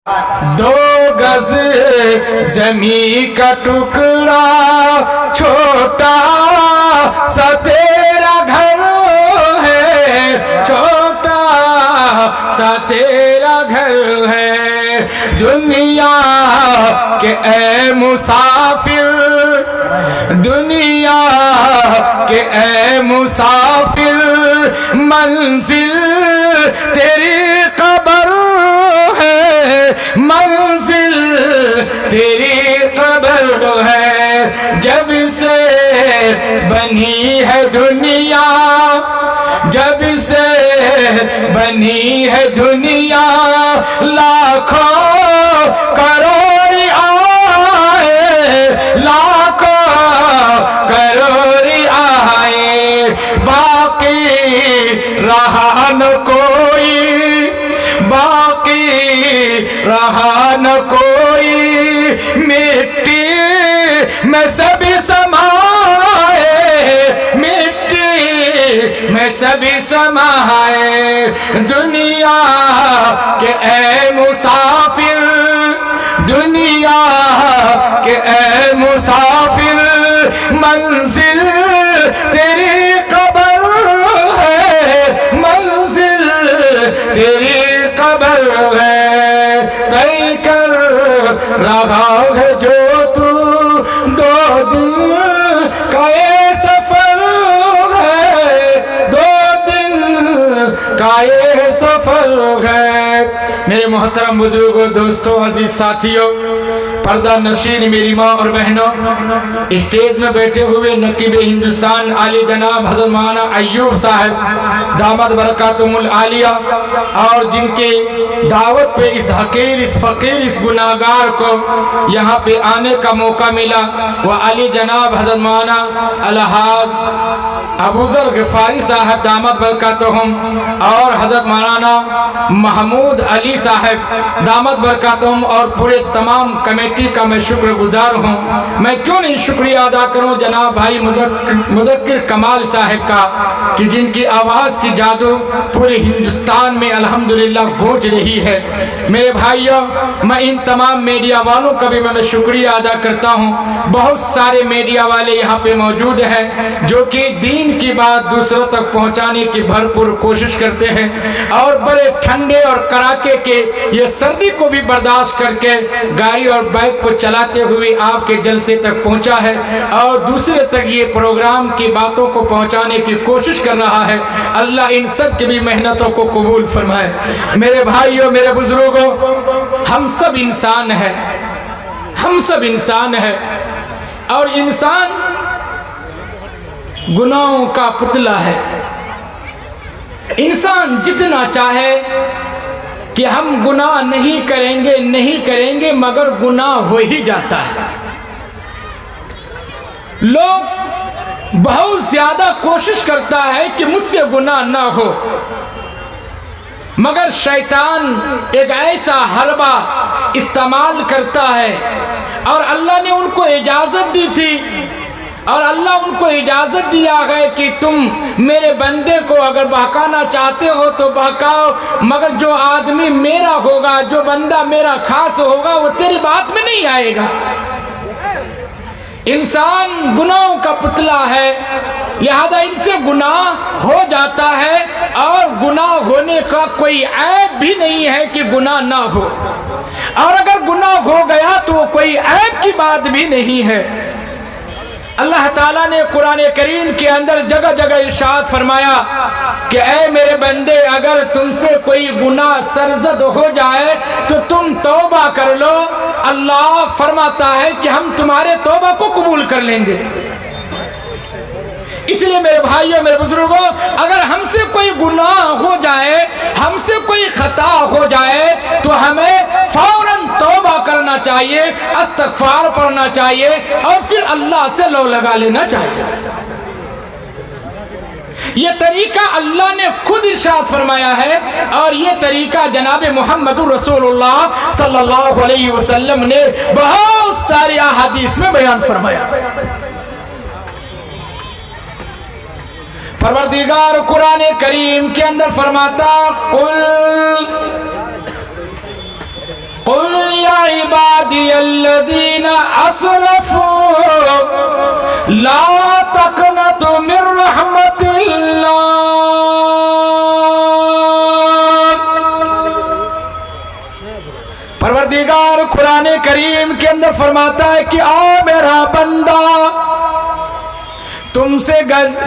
دو گز زمین کا ٹکڑا چھوٹا سا تیرا گھر ہے، چھوٹا سا تیرا گھر ہے، دنیا کے اے مسافر، دنیا کے اے مسافر، منزل تیری قبر ہے، منزل تیری قبر ہے، جب سے بنی ہے دنیا، جب سے بنی ہے دنیا، لاکھوں کروڑ آئے، لاکھوں کروڑ آئے، باقی رہا نہ کوئی، باقی رہا نہ کوئی، مٹی میں سب سمائے، مٹی میں سب سمائے، دنیا کے اے مسافر، دنیا کے اے مسافر، منزل تیری قبر ہے، منزل تیری قبر ہے، طے کر رہا ہے جو تو دو دن کا یہ سفر ہے، دو دن کا یہ سفر ہے۔ میرے محترم بزرگوں، دوستوں، عزیز ساتھیوں، پردہ نشین میری ماں اور بہنوں، اسٹیج میں بیٹھے ہوئے نقیب ہندوستان عالی جناب حضرت مولانا ایوب صاحب دامت برکاتہم العالیہ، اور جن کے دعوت پہ اس حقیر، اس فقیر، اس گناہگار کو یہاں پہ آنے کا موقع ملا، وہ عالی جناب حضرت مولانا الحاج ابو ذر غفاری صاحب دامت برکاتہم، اور حضرت مولانا محمود علی صاحب دامت برکاتہم، اور پورے تمام کمیٹی کا میں شکر گزار ہوں۔ میں کیوں نہیں شکریہ ادا کروں جناب بھائی مذکر کمال صاحب کا، کہ جن کی آواز کی جادو پورے ہندوستان میں الحمدللہ گونج رہی ہے۔ میرے بھائیوں، میں ان تمام میڈیا والوں کا بھی میں شکریہ ادا کرتا ہوں۔ بہت سارے میڈیا والے یہاں پہ موجود ہیں جو کہ دین کی بات دوسروں تک پہنچانے کی بھرپور کوشش کرتے ہیں، اور بڑے ٹھنڈے اور کڑاکے کے یہ سردی کو بھی برداشت کر کے گاڑی اور بائک کو چلاتے ہوئے آپ کے جلسے تک پہنچا ہے، اور دوسرے تک یہ پروگرام کی باتوں کو پہنچانے کی کوشش کر رہا ہے۔ اللہ ان سب کی بھی محنتوں کو قبول فرمائے۔ میرے بھائیوں، میرے بزرگوں، ہم سب انسان ہیں، ہم سب انسان ہیں، اور انسان گناہوں کا پتلا ہے۔ انسان جتنا چاہے کہ ہم گناہ نہیں کریں گے، نہیں کریں گے، مگر گناہ ہو ہی جاتا ہے۔ لوگ بہت زیادہ کوشش کرتا ہے کہ مجھ سے گناہ نہ ہو، مگر شیطان ایک ایسا حربہ استعمال کرتا ہے، اور اللہ نے ان کو اجازت دی تھی، اور اللہ ان کو اجازت دیا ہے کہ تم میرے بندے کو اگر بہکانا چاہتے ہو تو بہکاؤ، مگر جو آدمی میرا ہوگا، جو بندہ میرا خاص ہوگا، وہ تیری بات میں نہیں آئے گا۔ انسان گناہوں کا پتلا ہے، لہذا ان سے گناہ ہو جاتا ہے، اور گناہ ہونے کا کوئی عیب بھی نہیں ہے کہ گناہ نہ ہو، اور اگر گناہ ہو گیا تو کوئی عیب کی بات بھی نہیں ہے۔ اللہ تعالیٰ نے قرآن کریم کے اندر جگہ جگہ ارشاد فرمایا کہ اے میرے بندے، اگر تم سے کوئی گناہ سرزد ہو جائے تو تم توبہ کر لو، اللہ فرماتا ہے کہ ہم تمہارے توبہ کو قبول کر لیں گے۔ اس لیے میرے بھائیوں، میرے بزرگوں، اگر ہم سے کوئی گناہ ہو جائے، ہم سے کوئی خطا ہو جائے، تو ہمیں فوراً توبہ کرنا چاہیے، استغفار پڑھنا چاہیے، اور پھر اللہ سے لو لگا لینا چاہیے۔ یہ طریقہ اللہ نے خود ارشاد فرمایا ہے، اور یہ طریقہ جناب محمد رسول اللہ صلی اللہ علیہ وسلم نے بہت ساری احادیث میں بیان فرمایا۔ پروردگار قرآن کریم کے اندر فرماتا قل عبادی الذین اسرفوا لا تقنطوا من رحمت اللہ. پروردگار قرآن کریم کے اندر فرماتا ہے کہ آ میرا بندہ، تم سے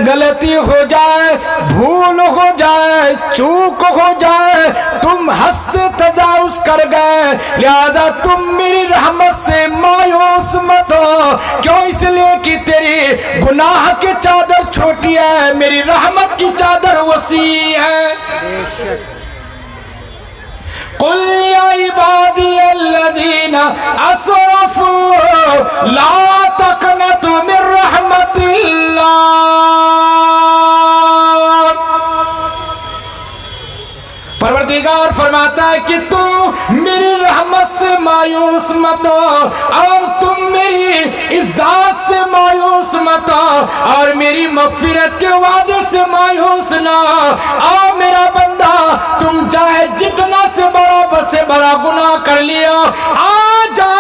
غلطی ہو جائے، بھول ہو جائے، چوک ہو جائے، تم حد سے تجاوز کر گئے، لہذا تم میری رحمت سے مایوس مت ہو. کیوں؟ اس لیے کہ تیری گناہ کی چادر چھوٹی ہے، میری رحمت کی چادر وسیع ہے. قل یا عبادی الذین اسرفوا لا تقنطوا من رحمت اللہ. پروردگار فرماتا ہے کہ تم میری رحمت سے مایوس مت ہو، اور تم میری عزت سے مایوس مت ہو، اور میری مغفرت کے وعدے سے مایوس نہ ہو. آؤ میرا بندہ، تم چاہے جتنا سے بڑا گناہ کر لیا، آ جا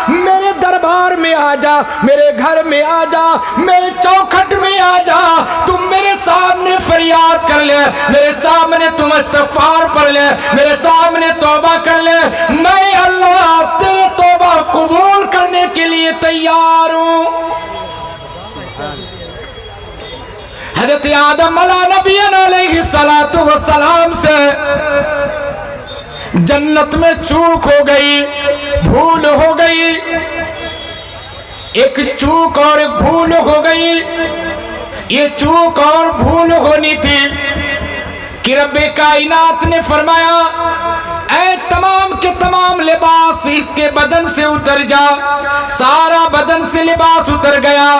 میرے دربار میں، آ جا میرے گھر میں، آ جا میرے چوکھٹ میں، آ جا. تم میرے سامنے فریاد کر لے، میرے سامنے تم استغفار پڑھ لے، میرے سامنے توبہ کر لے. میں اللہ تیرے توبہ قبول کرنے کے لیے تیار ہوں. حضرت آدم علیہ نبی علیہ السلام سے جنت میں چوک ہو گئی، بھول ہو گئی. ایک چوک اور ایک بھول ہو گئی. یہ چوک اور بھول ہونی تھی کہ رب کائنات نے فرمایا اے تمام کے تمام لباس اس کے بدن سے اتر جا. سارا بدن سے لباس اتر گیا.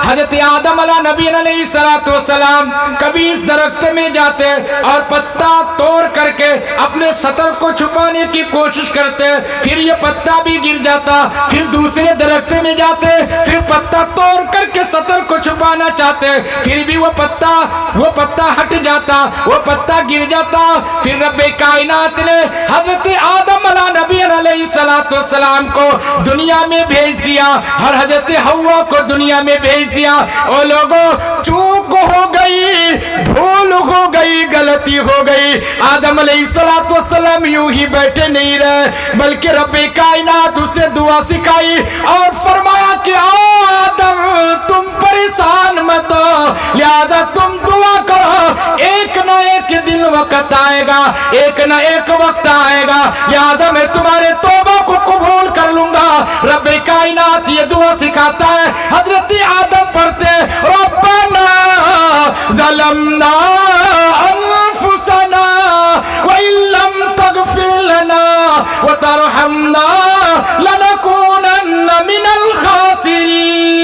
حضرت آدم علیہ نبی علیہ السلام کبھی اس درخت میں جاتے اور پتا توڑ کر کے اپنے سطر کو چھپانے کی کوشش کرتے، پھر یہ پتا بھی گر جاتا. پھر دوسرے درخت میں جاتے، پھر پتا توڑ کر کے سطر کو چھپانا چاہتے، پھر بھی وہ پتا ہٹ جاتا، وہ پتا گر جاتا. پھر رب کائنات نے حضرت آدم علیہ نبی علیہ السلام کو دنیا میں بھیج دیا اور حضرت حوا کو دنیا میں بھیج دیا. او لوگوں، چوک ہو گئی، بھول ہو گئی، غلطی ہو گئی. آدم علیہ السلام یوں ہی بیٹھے نہیں رہے، بلکہ رب کائنات اسے دعا سکھائی اور فرمایا کہ آدم تم پریشان مت ہو، لہذا تم دعا کرو. ایک نہ ایک دن وقت آئے گا، ایک نہ ایک وقت آئے گا، لہذا میں تمہارے توبہ کو قبول کر لوں گا. رب کائنات یہ دعا سکھاتا ہے. حضرت آدم پڑھتے ربنا ظلمنا انفسنا وان لم تغفر لنا وترحمنا لنكونن من الخاسرین.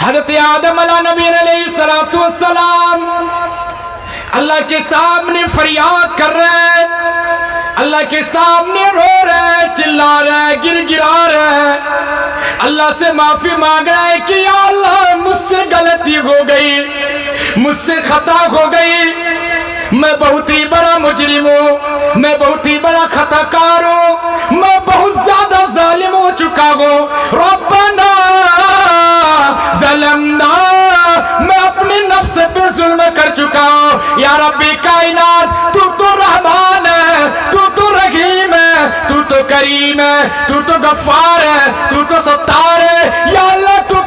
حضرت آدم علیہ نبی علیہ السلام اللہ کے سامنے فریاد کر رہے ہیں، اللہ کے سامنے رو رہے ہیں، چلا رہے ہیں، گر گرا رہے ہیں، اللہ سے معافی مانگ رہے ہیں کہ یا اللہ مجھ سے غلطی ہو گئی، مجھ سے خطا ہو گئی، میں بہت ہی بڑا مجرم ہوں، میں بہت ہی بڑا خطا کار ہوں، میں بہت زیادہ ظالم ہو چکا ہوں. ربنا ظلمنا، میں اپنے نفس پہ ظلم کر چکا ہوں. یا رب کائنات تو رحمان ہے، تو رحیم ہے، تو کریم ہے، تو غفار ہے، تو ستار ہے. یا اللہ تو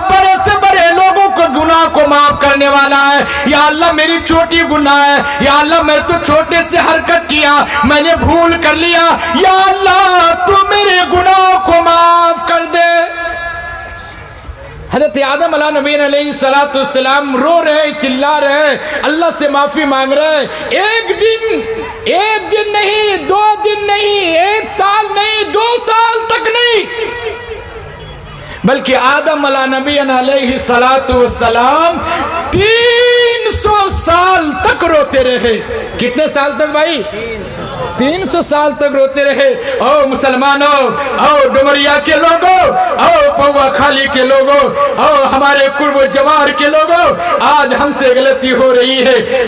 بڑے سے بڑے لوگوں کو گناہ کو معاف کرنے والا ہے. یا اللہ میری چھوٹی گناہ ہے، یا اللہ میں تو چھوٹے سے حرکت کیا، میں نے بھول کر لیا، یا اللہ تو میرے گناہ کو معاف کر دے. حضرت آدم علیہ نبی علیہ السلام رو رہے، چلا رہے، اللہ سے معافی مانگ رہے. ایک دن نہیں، 2 دن نہیں، 1 سال نہیں، 2 سال تک نہیں، بلکہ آدم علیہ نبی علیہ السلام 300 سال تک روتے رہے. کتنے سال تک بھائی؟ 300 سال تک روتے رہے. او مسلمانوں، او ڈمریا کے لوگوں، او پوا خالی کے لوگوں، او ہمارے قرب و جوار کے لوگوں، آج ہم سے غلطی ہو رہی ہے،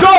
2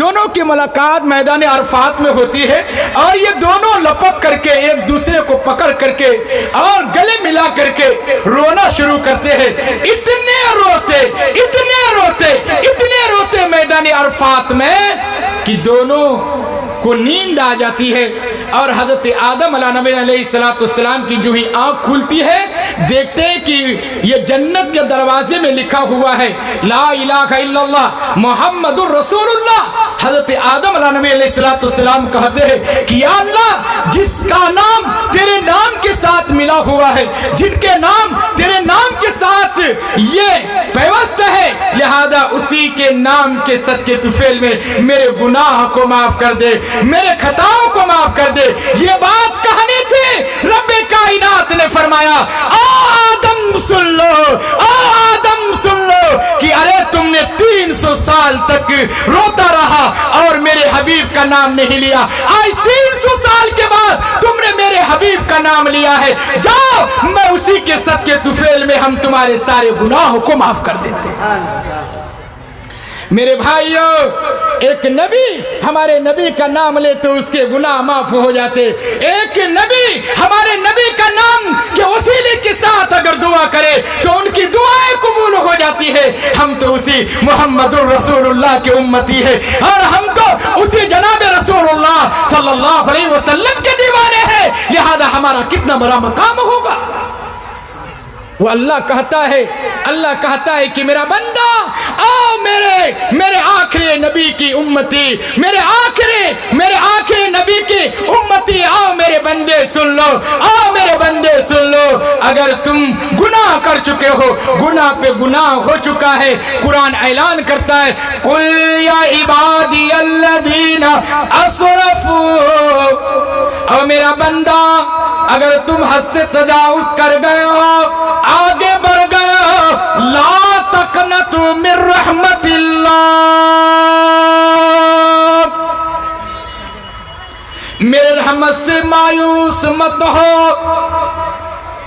دونوں کی ملاقات میدان عرفات میں ہوتی ہے، اور یہ دونوں لپک کر کے ایک دوسرے کو پکڑ کر کے اور گلے ملا کر کے رونا شروع کرتے ہیں۔ اتنے روتے اتنے روتے اتنے روتے میدان عرفات میں کہ دونوں کو نیند آ جاتی ہے، اور حضرت آدم علیہ السلام کی جو ہی آنکھ کھلتی ہے، دیکھتے ہیں کہ یہ جنت کے دروازے میں لکھا ہوا ہے لا الہ الا اللہ محمد الرسول اللہ۔ حضرت آدم علیہ السلام کہتے ہیں کہ یا اللہ، جس کا نام تیرے نام کے ساتھ ملا ہوا ہے، جن کے نام تیرے نام کے ساتھ یہ پیوست ہے، لہذا اسی کے نام کے صدقے طفیل میں میرے گناہ کو معاف کر دے، میرے خطاؤں کو معاف کر دے۔ یہ بات کہانی تھی، رب کائنات نے فرمایا آدم سن لو، آدم سن لو کہ ارے تم نے 300 سال تک روتا رہا اور میرے حبیب کا نام نہیں لیا، آج 300 سال کے بعد تم نے میرے حبیب کا نام لیا ہے، جاؤ میں اسی کے صدقے طفیل میں ہم تمہارے سارے گناہوں کو معاف کر دیتے ہیں۔ میرے بھائیوں، ایک نبی ہمارے نبی کا نام لے تو اس کے گناہ معاف ہو جاتے، ایک نبی ہمارے نبی کا نام کے وسیلے کے ساتھ اگر دعا کرے تو ان کی دعائیں قبول ہو جاتی ہے۔ ہم تو اسی محمد الرسول اللہ کے امتی ہے، اور ہم تو اسی جناب رسول اللہ صلی اللہ علیہ وسلم کے دیوانے ہیں، لہذا ہمارا کتنا بڑا مقام ہوگا۔ وہ اللہ کہتا ہے کہ میرا بندہ آؤ میرے آخری نبی کی امتی، میرے آخری نبی کی امتی، آؤ میرے بندے سن لو، آؤ میرے بندے سن لو۔ اگر تم گناہ کر چکے ہو، گناہ پہ گناہ ہو چکا ہے، قرآن اعلان کرتا ہے قل یا عبادی الذین اسرفوا، اور میرا بندہ اگر تم حد سے تجاوز کر گئے ہو، آگے بڑھ گئے ہو، لا تقنطوا من رحمت اللہ، میرے رحمت سے مایوس مت ہو،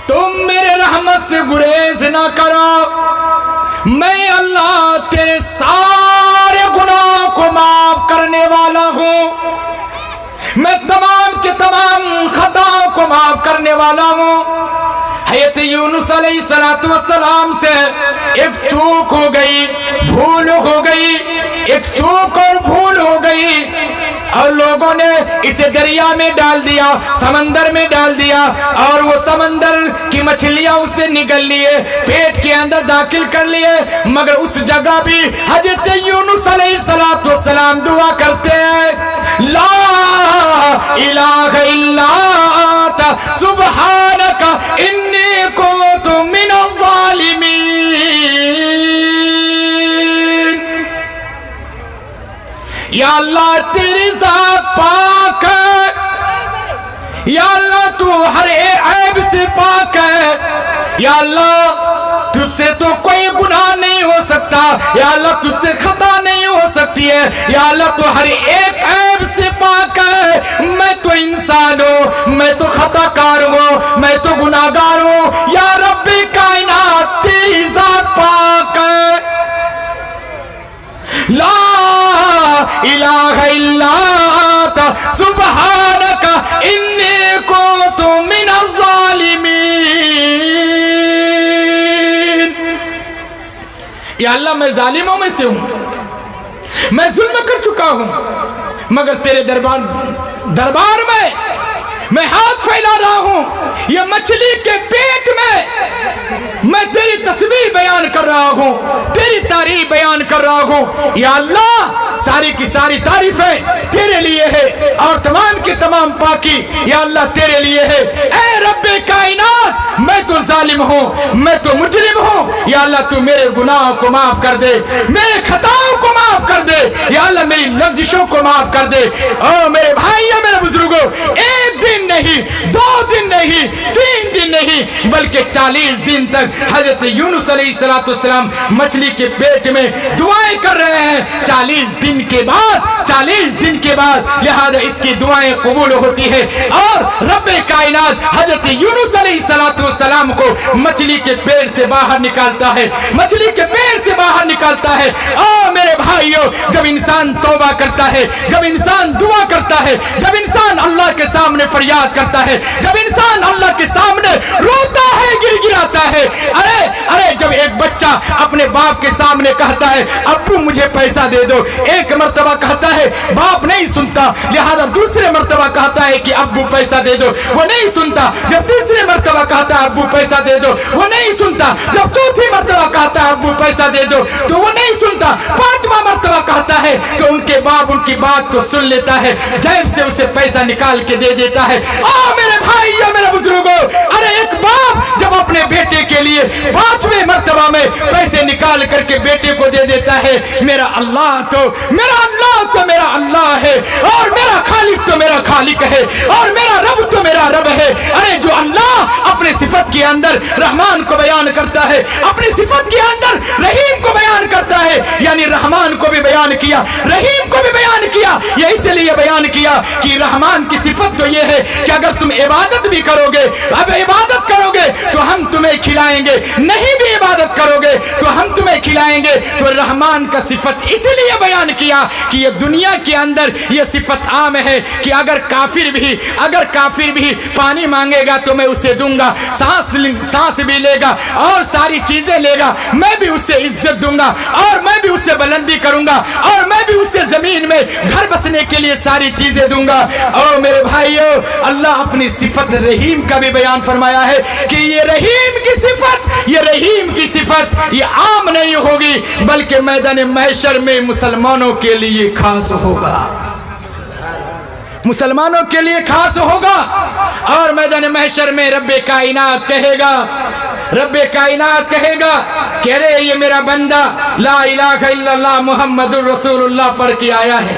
تم میرے رحمت سے گریز نہ کرو، میں اللہ تیرے سارے گناہوں کو معاف کرنے والا ہوں، میں تمام کے تمام خطاؤں کو معاف کرنے والا ہوں۔ حضرت یونس علیہ السلام سے ایک چوک ہو گئی، بھول ہو گئی، ایک چوک اور بھول ہو گئی، اور لوگوں نے اسے دریا میں ڈال دیا، سمندر میں ڈال دیا، اور وہ سمندر کی مچھلیاں اسے نگل لیے، پیٹ کے اندر داخل کر لیے، مگر اس جگہ بھی حضرت یونس علیہ السلام دعا کرتے ہیں لا الہ الا انت سبحانک انی کنت من الظالمین۔ یا اللہ تیری ذات پاک ہے، یا اللہ تو ہر عیب سے پاک ہے، یا اللہ تجھ سے تو کوئی گناہ نہیں ہو سکتا، یا اللہ تجھ سے خطا نہیں ہو سکتی ہے، یا اللہ تو ہر ایک عیب سے پاک ہے، میں تو انسان ہوں، میں تو خطا کار ہوں، میں تو گناہ گار ہوں، یا رب کائنات تیری ذات پاک ہے، لا الہ الا انت سبحانک انی کنت من الظالمین۔ یا اللہ میں ظالموں میں سے ہوں، میں ظلم کر چکا ہوں، مگر تیرے دربار میں ہاتھ پھیلا رہا ہوں، یہ مچھلی کے پیٹ میں تیری تسبیح بیان کر رہا ہوں، تیری تعریف بیان کر رہا ہوں۔ یا اللہ ساری کی ساری تعریفیں تیرے لیے ہے، اور تمام کی تمام پاکی یا اللہ تیرے لیے ہے۔ اے رب کائنات، میں تو ظالم ہوں، میں تو مجرم ہوں، یا اللہ تو میرے گناہوں کو معاف کر دے، میرے خطاؤں کو معاف کر دے، یا اللہ میری لغزشوں کو معاف کر دے۔ او میرے بھائیوں، میرے بزرگوں، ایک دن نہیں، 2 دن نہیں، 3 دن نہیں، بلکہ 40 دن تک حضرت یونس علیہ السلام مچھلی کے پیٹ میں دعائیں کر رہے ہیں۔ 40 دن کے بعد لہذا اس کی دعائیں قبول ہوتی ہے، اور رب کائنات حضرت یونس علیہ السلام کو مچھلی کے پیٹ سے باہر نکالتا ہے، مچھلی کے پیٹ سے باہر نکالتا ہے۔ میرے بھائیوں، جب انسان توبہ کرتا ہے، جب انسان دعا کرتا ہے، جب انسان اللہ کے سامنے فریاد کرتا ہے، جب انسان اللہ کے سامنے روتا ہے، گر گراتا ہے، ارے جب ایک بچہ اپنے باپ کے سامنے کہتا ہے ابو مجھے پیسہ دے دو، ایک مرتبہ کہتا ہے باپ نہیں سنتا، لہذا دوسرے مرتبہ کہتا ہے کہ ابو پیسہ دے دو، وہ نہیں سنتا، جب تیسرے مرتبہ کہتا ہے ابو پیسہ دے دو، وہ نہیں سنتا، جب چوتھی مرتبہ کہتا ہے ابو پیسہ دے دو تو وہ نہیں سنتا، 5واں مرتبہ کہتا ہے تو ان کے باپ ان کی بات کو سن لیتا ہے، جیب سے اسے پیسہ نکال کے دے دیتا ہے۔ میرے بھائیو، میرے بزرگوں، ارے ایک باپ جب اپنے بیٹے کے لیے 5ویں مرتبہ میں پیسے نکال کر کے بیٹے کو دے دیتا ہے، میرا اللہ تو میرا اللہ ہے، اور میرا خالق تو میرا خالق ہے، اور میرا رب تو میرا رب ہے۔ ارے جو اللہ اپنے صفت کے اندر رحمان کو بیان کرتا ہے، اپنی صفت کے اندر رحیم کو بیان کرتا ہے، یعنی رحمان کو بھی بیان کیا، رحیم کو بھی بیان کیا، یہ اس لیے بیان کیا کہ رحمان کی صفت تو یہ ہے کہ اگر تم عبادت بھی کرو گے، اب عبادت کرو گے تو ہم تمہیں کھلائیں گے، نہیں بھی عبادت کرو گے تو ہم تمہیں کھلائیں گے۔ تو رحمان کا صفت اس لیے بیان کیا کہ یہ دنیا کے اندر یہ صفت عام ہے کہ اگر کافر بھی پانی مانگے گا تو میں اسے دوں گا، سانس بھی لے گا اور ساری چیزیں لے گا، میں بھی اسے عزت دوں گا، اور میں بھی اسے بلندی کروں گا، اور میں بھی اسے زمین میں گھر بسنے کے لیے ساری چیزیں دوں گا۔ اور میرے بھائیو، اللہ اپنی صفت رحیم کا بھی بیان فرمایا ہے کہ یہ رحیم کی صفت یہ عام نہیں ہوگی، بلکہ میدان محشر میں مسلمانوں کے لیے خاص ہوگا، مسلمانوں کے لیے خاص ہوگا۔ اور میدان محشر میں رب کائنات کہے گا کہ ارے یہ میرا بندہ لا الہ الا اللہ محمد الرسول اللہ پڑھ کے آیا ہے،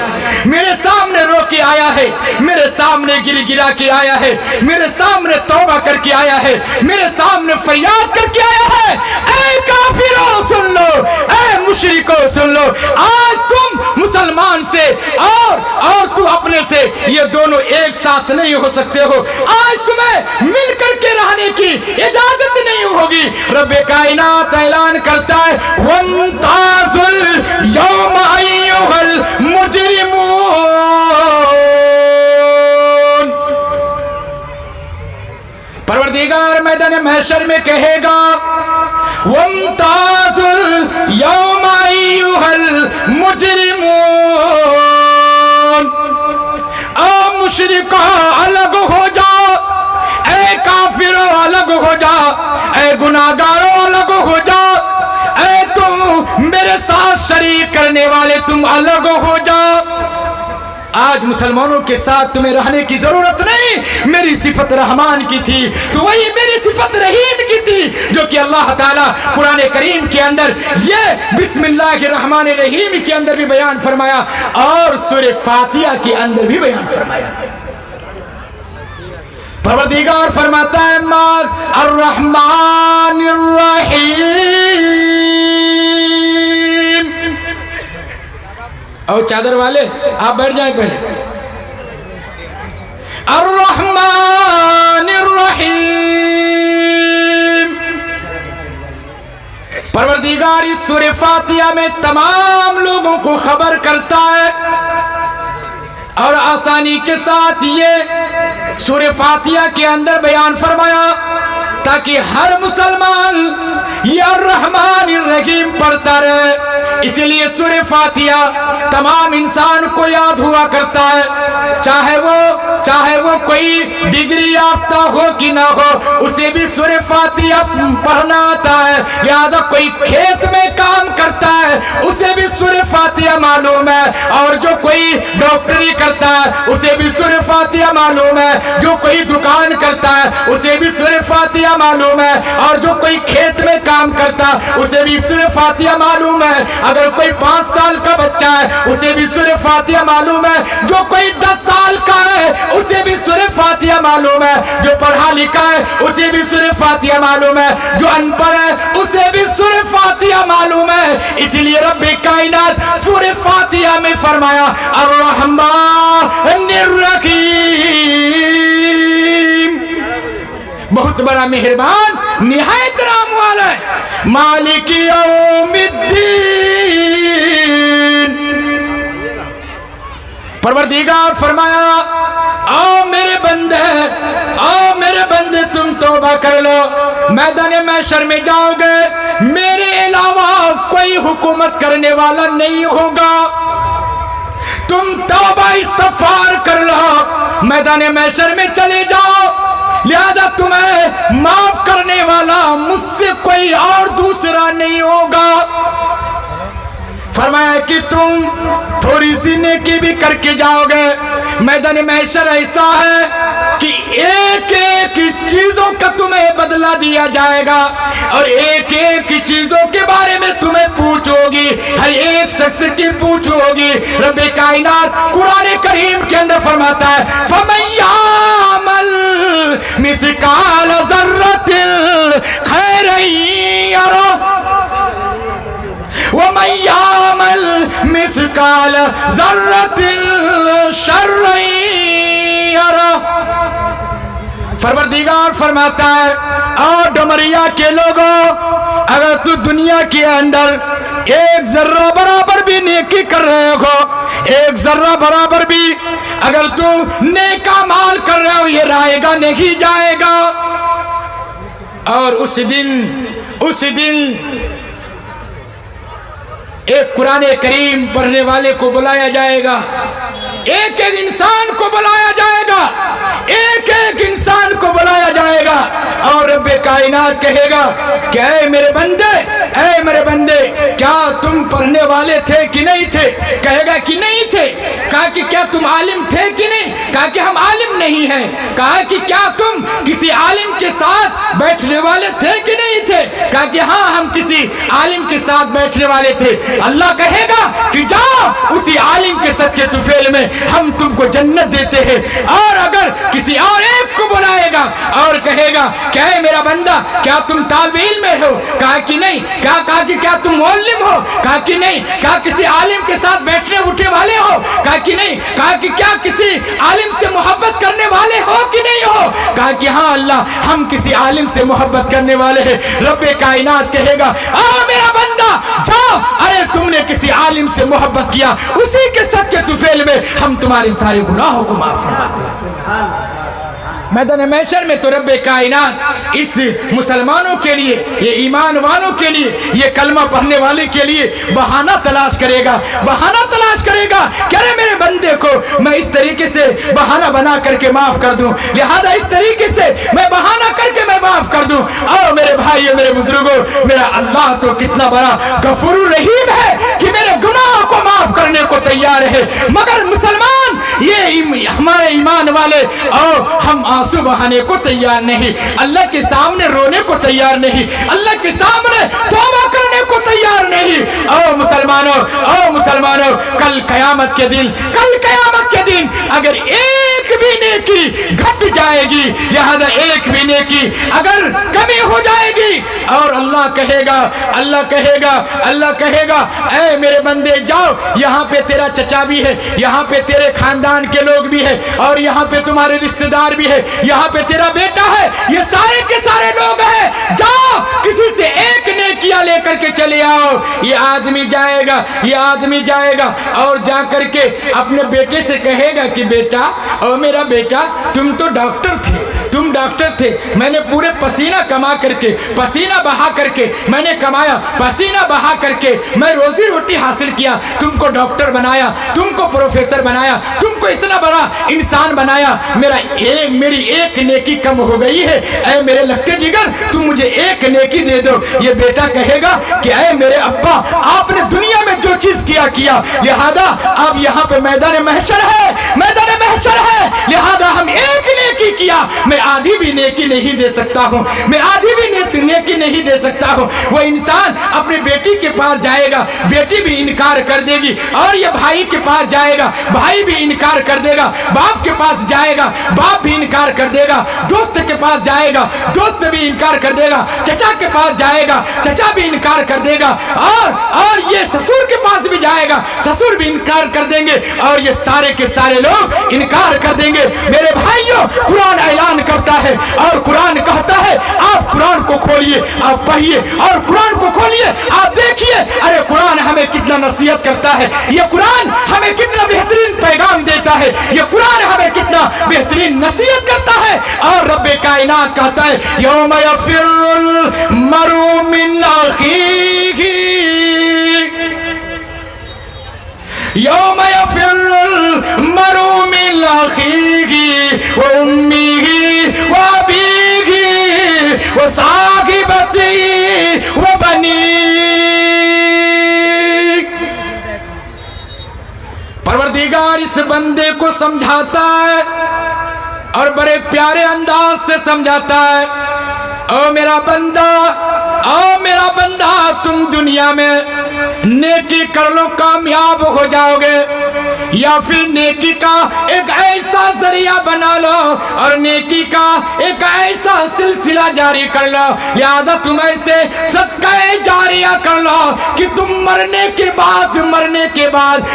میرے سامنے رو کے آیا ہے، میرے سامنے گر گرا کے آیا ہے، میرے سامنے توبہ کر کے آیا ہے، میرے سامنے فریاد کر کے آیا ہے۔ اے کافروں سن لو، اے مشرکوں سن لو، آج تم مسلمان سے اور تو اپنے سے یہ دونوں ایک ساتھ نہیں ہو سکتے ہو، آج تمہیں مل کر کے رہنے کی اجازت نہیں ہوگی۔ رب کائنات اعلان کرتا ہے وَامْتَازُوا الْيَوْمَ أَيُّهَا الْمُجْرِمُونَ، پروردگار میدان محشر میں کہے گا وَامْتَازُوا الْيَوْمَ أَيُّهَا الْمُجْرِمُونَ، مشرکو الگ ہو جاؤ، اے کافروں الگ ہو جاؤ، اے گناہگاروں الگ ہو جاؤ، اے تم میرے ساتھ شریک کرنے والے تم الگ ہو جاؤ۔ آج مسلمانوں کے ساتھ تمہیں رہنے کی ضرورت نہیں، میری صفت رحمان کی تھی تو وہی میری صفت رحیم کی تھی، جو کہ اللہ تعالیٰ قرآن کریم کے اندر یہ بسم اللہ الرحمن الرحیم کے اندر بھی بیان فرمایا اور سورہ فاتحہ کے اندر بھی بیان فرمایا۔ پروردگار فرماتا ہے الرحمن الرحیم، اور چادر والے آپ بیٹھ جائیں پہلے، الرحمن الرحیم۔ پروردگار اس سورہ فاتحہ میں تمام لوگوں کو خبر کرتا ہے، اور آسانی کے ساتھ یہ سورہ فاتحہ کے اندر بیان فرمایا تاکہ ہر مسلمان یہ الرحمن الرحیم پڑھتا رہے۔ اسی لیے سورہ فاتحہ تمام انسان کو یاد ہوا کرتا ہے، چاہے وہ کوئی ڈگری یافتہ ہو کہ نہ ہو، اسے بھی سورہ فاتحہ پڑھنا آتا ہے۔ یاد کوئی کھیت میں کام کرتا ہے، اسے بھی سورہ فاتحہ معلوم ہے, اور جو کوئی ڈاکٹری کرتا ہے اسے بھی سورہ فاتحہ معلوم ہے, جو کوئی دکان کرتا ہے اسے بھی سورہ فاتحہ معلوم ہے, اور جو کوئی کھیت میں کام کرتا ہے اسے بھی سورہ فاتحہ معلوم ہے. اگر کوئی 5 سال کا بچہ ہے اسے بھی سورہ فاتحہ معلوم ہے, جو کوئی 10 سال کا ہے اسے بھی سورہ فاتحہ معلوم ہے, جو پڑھا لکھا ہے اسے بھی سورہ فاتحہ معلوم ہے, جو ان پڑھ ہے اسے بھی سورہ فاتحہ معلوم ہے. اسی لیے رب کائنات سورہ فاتحہ میں فرمایا الرحمن الرحیم, بہت بڑا مہربان نہایت رحم والا ہے, مالک یوم الدین. پروردگار فرمایا آؤ میرے بندے, آؤ میرے بندے تم توبہ کر لو, میدان محشر میں جاؤ گے میرے علاوہ کوئی حکومت کرنے والا نہیں ہوگا, تم توبہ استغفار کر لو میدان محشر میں چلے جاؤ, لہذا تمہیں معاف کرنے والا مجھ سے کوئی اور دوسرا نہیں ہوگا. فرمایا کہ تم تھوڑی سی نیکی بھی کر کے جاؤ گے, میدان محشر ایسا ہے کہ ایک ایک چیزوں کا تمہیں بدلہ دیا جائے گا, اور ایک ایک چیزوں کے بارے میں تمہیں پوچھ ہوگی, ہر ایک شخص کی پوچھ ہوگی. رب کائنات قرآن کریم کے اندر فرماتا ہے فَمَن يَعْمَلْ مِثْقَالَ ذَرَّةٍ خَيْرًا يَرَهُ وَمَن يَعْمَلْ مِثْقَالَ ذَرَّةٍ شَرًّا يَرَهُ. پروردگار فرماتا ہے اور ڈمریا کے لوگوں, اگر تو دنیا کے اندر ایک ذرہ برابر بھی نیکی کر رہے ہو, ایک ذرہ برابر بھی اگر تو نیکا مال کر رہے ہو, یہ رائے گا نہیں جائے گا. اور اس دن ایک قرآن کریم پڑھنے والے کو بلایا جائے گا, ایک ایک انسان کو بلایا جائے گا, ایک ایک انسان کو بلایا جائے گا, اور رب کائنات کہے گا کہ اے میرے بندے, اے میرے بندے, کیا تم پڑھنے والے تھے کہ نہیں تھے؟ کہے گا کہ نہیں تھے. کہا کہ کیا تم عالم تھے کہ نہیں؟ کہا کہ ہم عالم نہیں ہیں. کہا کہ کیا تم کسی عالم کے ساتھ بیٹھنے والے تھے کہ نہیں تھے؟ کہا کہ ہاں ہم کسی عالم کے ساتھ بیٹھنے والے تھے. اللہ کہے گا کہ جاؤ اسی عالم کے صدقے طفیل میں ہم تم کو جنت دیتے ہیں. اور اگر کسی اور ایک کو بلائے گا اور کہے گا کہ اے میرا بندہ کیا تم طالب علم ہو؟ کہا کہ نہیں. کہا کہ کیا تم معلم ہو؟ کہا کہ نہیں. کہا کسی عالم کے ساتھ بیٹھنے اٹھنے والے ہو؟ کہا کہ نہیں. کہا کہ کیا کسی عالم سے محبت کرنے والے ہو کہ نہیں ہو؟ کہا کہ ہاں اللہ ہم کسی عالم سے محبت کرنے والے ہیں. رب کائنات کہے گا میرا بندہ جاؤ, ارے تم نے کسی عالم سے محبت کیا, اسی کے صدقے طفیل میں ہم تمہارے سارے گناہوں کو معاف فرماتے ہیں. میدان محشر میں تو رب کائنات اس مسلمانوں کے لیے, یہ ایمان والوں کے لیے, یہ کلمہ پڑھنے والے کے لیے بہانہ تلاش کرے گا, بہانہ تلاش کرے گا کہ ارے میرے بندے کو میں اس طریقے سے بہانہ بنا کر کے معاف کر دوں, لہذا اس طریقے سے میں بہانہ کر کے میں معاف کر دوں. اور میرے بھائیو میرے بزرگوں, میرا اللہ تو کتنا بڑا غفور رحیم ہے کہ میرے گناہوں کو معاف کرنے کو تیار ہے. مگر مسلمان یہ ہمارے ایمان والے اور ہم آنسو بہانے کو تیار نہیں, اللہ کے سامنے رونے کو تیار نہیں, اللہ کے سامنے توبہ کرنے کو تیار نہیں. او مسلمانوں, کل قیامت کے دن اگر ایک بھی نیکی گھٹ جائے گی, لہذا ایک بھی نیکی اگر کمی ہو جائے گی, اور اللہ کہے گا اے میرے بندے جاؤ, یہاں پہ تیرا چچا بھی ہے, یہاں پہ تیرے خاندان کے لوگ بھی ہے, اور یہاں پہ تمہارے رشتہ دار بھی ہے, یہاں پہ تیرا بیٹا ہے, یہ سارے کے سارے لوگ ہیں, جاؤ کسی سے ایک نیکیاں لے کر کے چلے آؤ. یہ آدمی جائے گا اور جا کر کے اپنے بیٹے سے کہے گا کہ بیٹا, او میرا بیٹا, تم تو ڈاکٹر تھے, میں نے پورے پسینہ کما کر کے, پسینہ بہا کر کے میں نے کمایا, پسینہ بہا کر کے میں روزی روٹی حاصل کیا, تم کو ڈاکٹر بنایا, تم کو پروفیسر بنایا, تم کو اتنا بڑا انسان بنایا, میری ایک نیکی کم ہو گئی ہے, اے میرے لگتے جگر تم مجھے ایک نیکی دے دو. یہ بیٹا کہے گا کہ اے میرے ابا, آپ نے دنیا میں جو چیز کی توصیہ کیا لہذا اب یہاں پہ میدان محشر ہے، میدان محشر ہے، لہذا ہم ایک نیکی کیا، میں آدھی بھی نیکی نہیں دے سکتا ہوں، میں آدھی بھی نیکی نہیں دے سکتا ہوں۔ وہ انسان اپنے بیٹی کے پاس جائے گا، بیٹی بھی انکار کر دے گی، اور یہ بھائی کے پاس جائے گا، بھائی بھی انکار کر دے گا، باپ کے پاس جائے گا، باپ بھی انکار کر دے گا، دوست کے پاس جائے گا، دوست بھی انکار کر دے گا، چچا کے پاس جائے گا، چچا بھی انکار کر دے گا، اور یہ سسر کے پاس بھی جائے گا، سسر بھی انکار کر دیں گے، اور یہ سارے کے سارے لوگ انکار کر دیں گے۔ میرے بھائیوں، قرآن اعلان کرتا ہے اور قرآن کہتا ہے آپ قرآن کو کھولیے، آپ پڑھیے، اور قرآن کو کھولیے، آپ دیکھیے، ارے قرآن ہمیں کتنا نصیحت کرتا ہے، یہ قرآن ہمیں کتنا بہترین پیغام دیتا ہے، یہ قرآن ہمیں کتنا بہترین نصیحت کرتا ہے۔ اور رب کائنات کہتا ہے یوم یفر المرء من اخیہ، یوم یفر المرء من اخیہ وامہ وابیہ وصاحبتہ وبنیہ۔ پروردگار اس بندے کو سمجھاتا ہے اور بڑے پیارے انداز سے سمجھاتا ہے، او میرا بندہ، او میرا بندہ، تم دنیا میں نیکی کر لو کامیاب ہو جاؤ گے، یا پھر نیکی کا ایک ایسا ذریعہ بنا لو اور نیکی کا ایک ایسا سلسلہ جاری کر لو، لہذا تم ایسے صدقہ جاریہ کر لو کہ تم مرنے کے بعد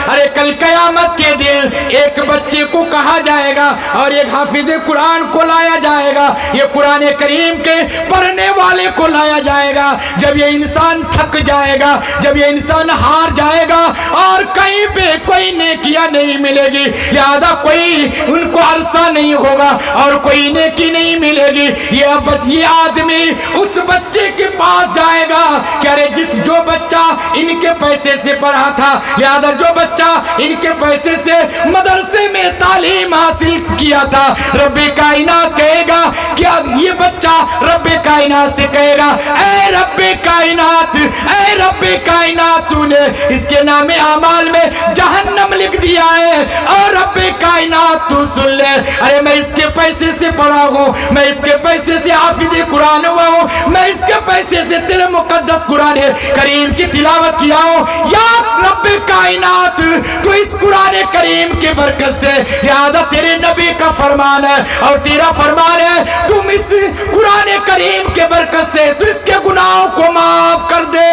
ارے کل قیامت کے دن ایک بچے کو کہا جائے گا اور ایک حافظ قرآن کو لایا جائے گا، یہ قرآن کریم کے پڑھنے والے کو لایا جائے گا۔ جب یہ انسان تھک جائے گا، جب یہ انسان ہار جائے گا اور کہیں پہ کوئی نیکیاں نہیں ملے گی، لہذا کوئی ان کو عرصہ نہیں ہوگا اور کوئی نیکی نہیں ملے گی، یہ آدمی اس بچے کے پاس جائے گا کہ ارے جو بچہ ان کے پیسے سے پڑھا تھا، لہذا جو بچہ ان کے پیسے سے مدرسے میں تعلیم حاصل کیا تھا، رب کائنات کہے گا کیا یہ بچہ رب کائنات سے کہے گا اے رب کائنات، اے رب کائنات، تو نے اس کے نام اعمال میں جہنم لکھ دیا ہے، اور رب کائنات تو سن لے، ارے میں اس کے پیسے سے پڑھا ہوں، میں اس کے پیسے سے حافظ قرآن ہوا ہوں، میں اس کے پیسے سے تیرے مقدس قرآن کریم کی تلاوت کیا ہوں، یا رب کائنات تو اس قرآن کریم کے برکت سے، لہذا تیرے نبی کا فرمان ہے اور تیرا فرمان ہے، تم اس قرآن کریم کے برکت سے تو اس کے گناہوں کو معاف کر دے۔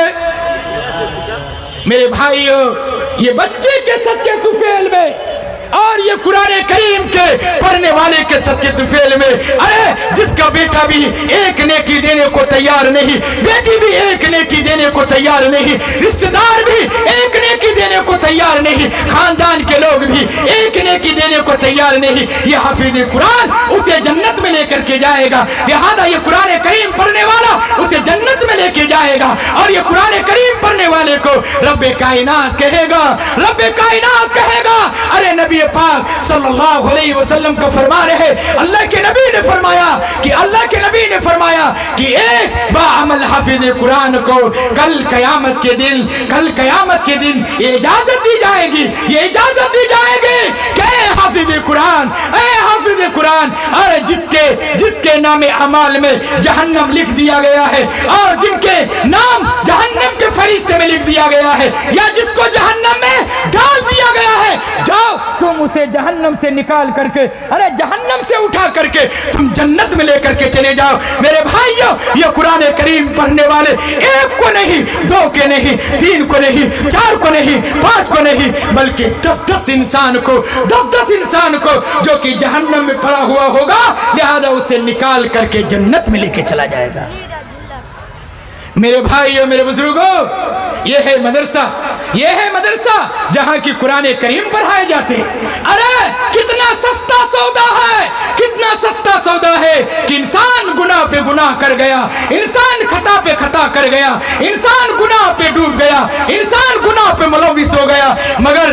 میرے بھائیو، یہ بچے کے صدقے طفیل میں اور یہ قرآن کریم کے پڑھنے والے کے صدقے طفیل میں، ارے جس کا بیٹا بھی ایک نیکی دینے کو تیار نہیں، بیٹی بھی ایک نیکی دینے کو تیار نہیں، رشتہ دار بھی ایک نیکی دینے کو تیار نہیں، خاندان کے لوگ بھی ایک نیکی دینے کو تیار نہیں، یہ حافظ قرآن اسے جنت میں لے کر کے جائے گا، لہذا یہ قرآن کریم پڑھنے والا اسے جنت میں لے کے جائے گا، اور یہ قرآن کریم پڑھنے والے کو رب کائنات کہے گا، رب کائنات کہے گا، ارے نبی پاک صلی اللہ علیہ وسلم کا فرمان ہے، اللہ کے نبی نے فرمایا کہ ایک باعمل حافظ قرآن کو کل قیامت کے دن یہ اجازت دی جائے گی کہ اے حافظ قرآن، اور جس کے نام اعمال میں جہنم لکھ دیا گیا ہے اور جن کے نام جہنم کے فرشتے میں لکھ دیا گیا ہے، یا جس کو جہنم میں ڈال دیا گیا ہے، جاؤ تم اسے جہنم سے نکال کر کے، ارے جہنم سے اٹھا کر کے تم جنت میں لے کر کے چلے جاؤ۔ میرے بھائیو، یہ قرآن کریم پڑھنے والے ایک کو نہیں، دو کے نہیں، تین کو نہیں، چار کو نہیں، پانچ کو نہیں، بلکہ دس انسان کو جو کہ جہنم میں پڑا ہوا ہوگا، لہذا اسے نکال کر کے جنت میں لے کے چلا جائے گا۔ میرے بھائیو، میرے بزرگوں، یہ ہے مدرسہ جہاں کی قرآن کریم پڑھائے جاتے ہیں۔ ارے کتنا سستا سودا ہے کہ انسان گناہ پہ گناہ کر گیا، انسان خطا پہ خطا کر گیا، انسان گناہ پہ ڈوب گیا، انسان گناہ پہ ملوث ہو گیا، مگر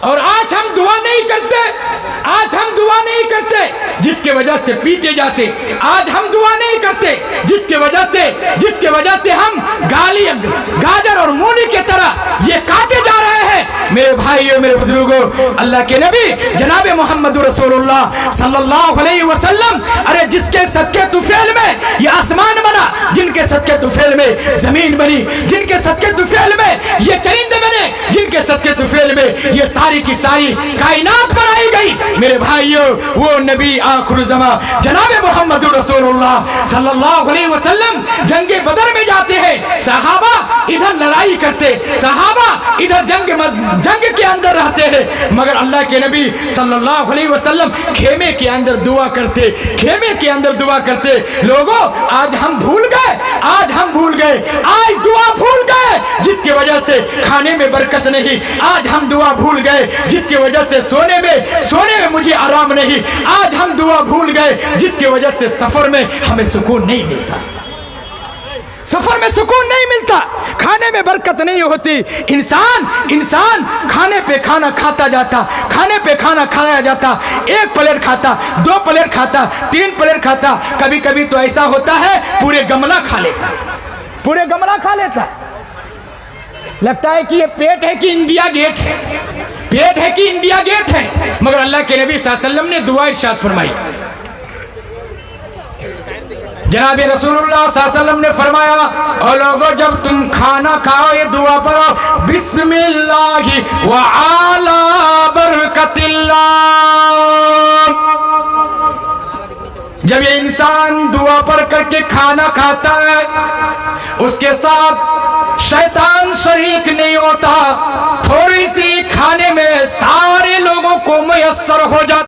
اور آج ہم دعا نہیں کرتے، آج ہم دعا نہیں کرتے جس کی وجہ سے پیٹے جاتے، آج ہم دعا نہیں کرتے جس کی وجہ سے ہم گاجر اور مولی کی طرح یہ کاٹے جا رہے ہیں۔ میرے بھائیوں، میرے بزرگوں، اللہ کے نبی جناب محمد رسول اللہ صلی اللہ علیہ وسلم، ارے جس کے صدقے طفیل میں یہ آسمان بنا، جن کے صدقے طفیل میں زمین بنی، جن کے صدقے طفیل میں یہ چرندے بنے، جن کے صدقے طفیل میں یہ ساری کی ساری کائنات بنائی گئی، میرے بھائیوں وہ نبی آخر زمان جناب محمد رسول اللہ صلی اللہ علیہ وسلم جنگ بدر میں جاتے ہیں، صحابہ ادھر لڑائی کرتے، صحابہ ادھر جنگ کے اندر رہتے ہیں، مگر اللہ کے نبی صلی اللہ علیہ وسلم خیمے کے اندر دعا کرتے، خیمے کے اندر دعا کرتے۔ لوگوں آج ہم بھول گئے، آج ہم بھول گئے، آج دعا بھول گئے جس کی وجہ سے کھانے میں برکت نہیں، آج ہم دعا بھول گئے جس کی وجہ سے سونے میں مجھے آرام نہیں، آج ہم دعا بھول گئے جس کی وجہ سے سفر میں ہمیں سکون نہیں ملتا، سفر میں سکون نہیں ملتا، کھانے میں برکت نہیں ہوتی۔ انسان کھانے پہ کھانا کھاتا جاتا، کھانے پہ کھانا کھایا جاتا، ایک پلیٹ کھاتا، دو پلیٹ کھاتا، تین پلیٹ کھاتا، کبھی کبھی تو ایسا ہوتا ہے پورے گملہ کھا لیتا، پورے گملہ کھا لیتا، لگتا ہے کہ یہ پیٹ ہے کہ انڈیا گیٹ ہے، پیٹ ہے کہ انڈیا گیٹ ہے، مگر اللہ کے نبی صلی اللہ علیہ وسلم نے دعا ارشاد فرمائی۔ جناب رسول اللہ صلی اللہ علیہ وسلم نے فرمایا، اور لوگوں جب تم کھانا کھاؤ یہ دعا پڑھو، بسم اللہ وعلی برکت اللہ۔ جب یہ انسان دعا پڑھ کر کے کھانا کھاتا ہے، اس کے ساتھ شیطان شریک نہیں ہوتا، تھوڑی سی کھانے میں سارے لوگوں کو میسر ہو جاتا۔